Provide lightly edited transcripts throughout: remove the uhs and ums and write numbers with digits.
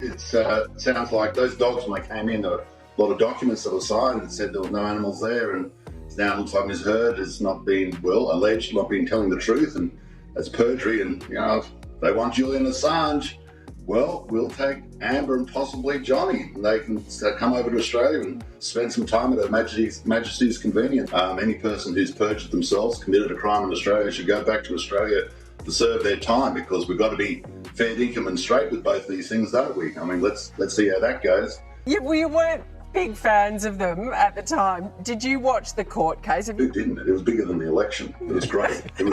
It sounds like those dogs, when they came in, there were a lot of documents that were signed that said there were no animals there, and now it looks like Ms. Heard has not been, alleged not been telling the truth, and that's perjury. And, if they want Julian Assange, we'll take Amber and possibly Johnny, and they can come over to Australia and spend some time at Her Majesty's convenience. Any person who's perjured themselves, committed a crime in Australia, should go back to Australia to serve their time, because we've got to be fair dinkum and straight with both these things, don't we? I mean, let's see how that goes. Yeah, we weren't big fans of them at the time. Did you watch the court case? Who didn't? It was bigger than the election. It was great. It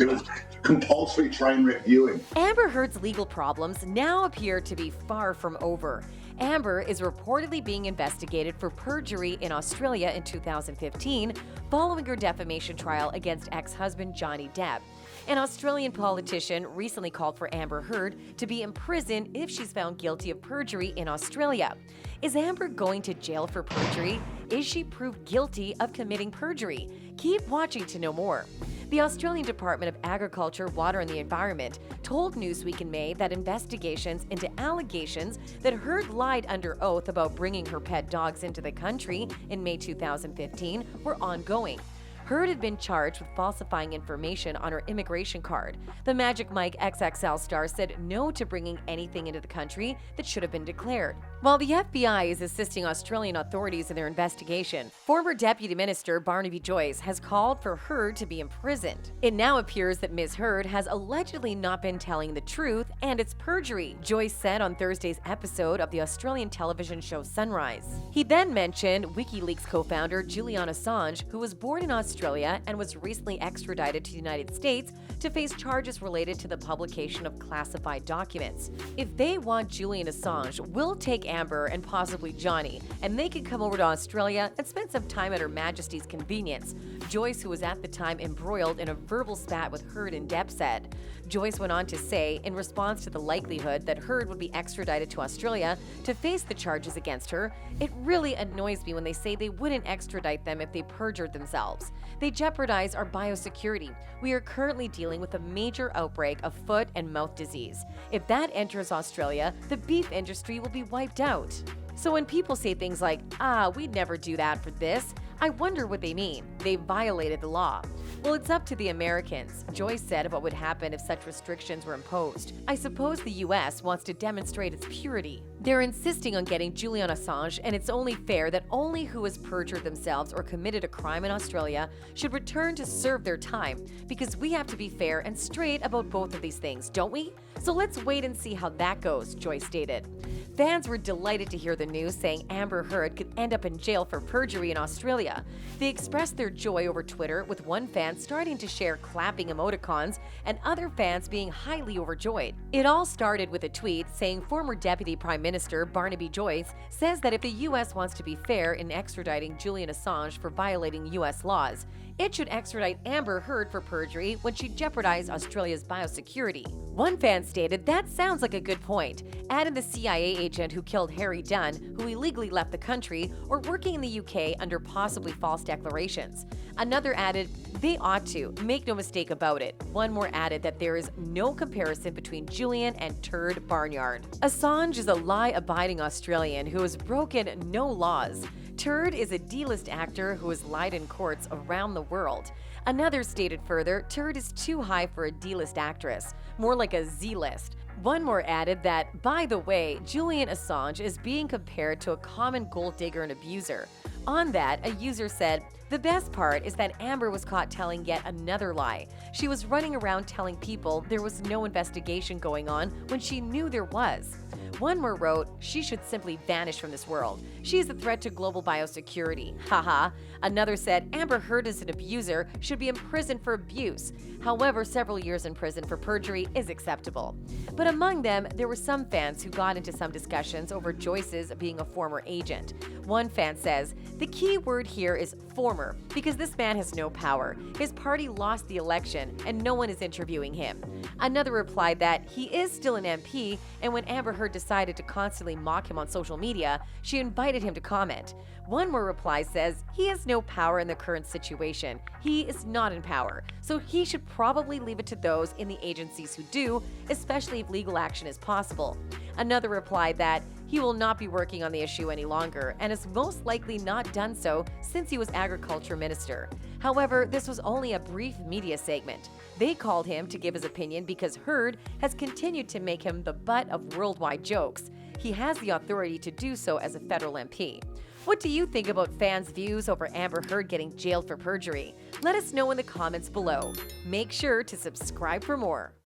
was compulsory train wreck viewing. Amber Heard's legal problems now appear to be far from over. Amber is reportedly being investigated for perjury in Australia in 2015, following her defamation trial against ex-husband Johnny Depp. An Australian politician recently called for Amber Heard to be imprisoned if she's found guilty of perjury in Australia. Is Amber going to jail for perjury? Is she proved guilty of committing perjury? Keep watching to know more. The Australian Department of Agriculture, Water and the Environment told Newsweek in May that investigations into allegations that Heard lied under oath about bringing her pet dogs into the country in May 2015 were ongoing. Heard had been charged with falsifying information on her immigration card. The Magic Mike XXL star said no to bringing anything into the country that should have been declared. While the FBI is assisting Australian authorities in their investigation, former Deputy Minister Barnaby Joyce has called for Heard to be imprisoned. It now appears that Ms. Heard has allegedly not been telling the truth, and it's perjury, Joyce said on Thursday's episode of the Australian television show Sunrise. He then mentioned WikiLeaks co-founder Julian Assange, who was born in Australia and was recently extradited to the United States to face charges related to the publication of classified documents. If they want Julian Assange, we'll take Amber and possibly Johnny, and they can come over to Australia and spend some time at Her Majesty's convenience, Joyce, who was at the time embroiled in a verbal spat with Heard and Depp, said. Joyce went on to say, in response to the likelihood that Heard would be extradited to Australia to face the charges against her, it really annoys me when they say they wouldn't extradite them if they perjured themselves. They jeopardize our biosecurity. We are currently dealing with a major outbreak of foot and mouth disease. If that enters Australia, the beef industry will be wiped out. So when people say things like, we'd never do that for this, I wonder what they mean. They violated the law. Well, it's up to the Americans, Joyce said about what would happen if such restrictions were imposed. I suppose the U.S. wants to demonstrate its purity. They're insisting on getting Julian Assange, and it's only fair that only who has perjured themselves or committed a crime in Australia should return to serve their time, because we have to be fair and straight about both of these things, don't we? So let's wait and see how that goes, Joyce stated. Fans were delighted to hear the news, saying Amber Heard could end up in jail for perjury in Australia. They expressed their joy over Twitter, with one fan starting to share clapping emoticons and other fans being highly overjoyed. It all started with a tweet saying former Deputy Prime Minister Barnaby Joyce says that if the U.S. wants to be fair in extraditing Julian Assange for violating U.S. laws, it should extradite Amber Heard for perjury when she jeopardized Australia's biosecurity. One fan stated, "That sounds like a good point," adding the CIA agent who killed Harry Dunn, who illegally left the country, or working in the UK under possibly false declarations. Another added, "They ought to, make no mistake about it." One more added that there is no comparison between Julian and Turd Barnyard. Assange is a lie-abiding Australian who has broken no laws. Turd is a D-list actor who has lied in courts around the world. Another stated further, Turd is too high for a D-list actress, more like a Z-list. One more added that, by the way, Julian Assange is being compared to a common gold digger and abuser. On that, a user said, "The best part is that Amber was caught telling yet another lie. She was running around telling people there was no investigation going on when she knew there was." One more wrote, "She should simply vanish from this world. She is a threat to global biosecurity. Haha." Another said, "Amber Heard is an abuser, should be imprisoned for abuse. However, several years in prison for perjury is acceptable." But among them, there were some fans who got into some discussions over Joyce's being a former agent. One fan says, "The key word here is former, because this man has no power. His party lost the election, and no one is interviewing him." Another replied that he is still an MP, and when Amber Heard decided to constantly mock him on social media, she invited him to comment. One more reply says, "He has no power in the current situation. He is not in power, so he should probably leave it to those in the agencies who do, especially if legal action is possible." Another replied that he will not be working on the issue any longer and has most likely not done so since he was agriculture minister. However, this was only a brief media segment. They called him to give his opinion because Heard has continued to make him the butt of worldwide jokes. He has the authority to do so as a federal MP. What do you think about fans' views over Amber Heard getting jailed for perjury? Let us know in the comments below. Make sure to subscribe for more.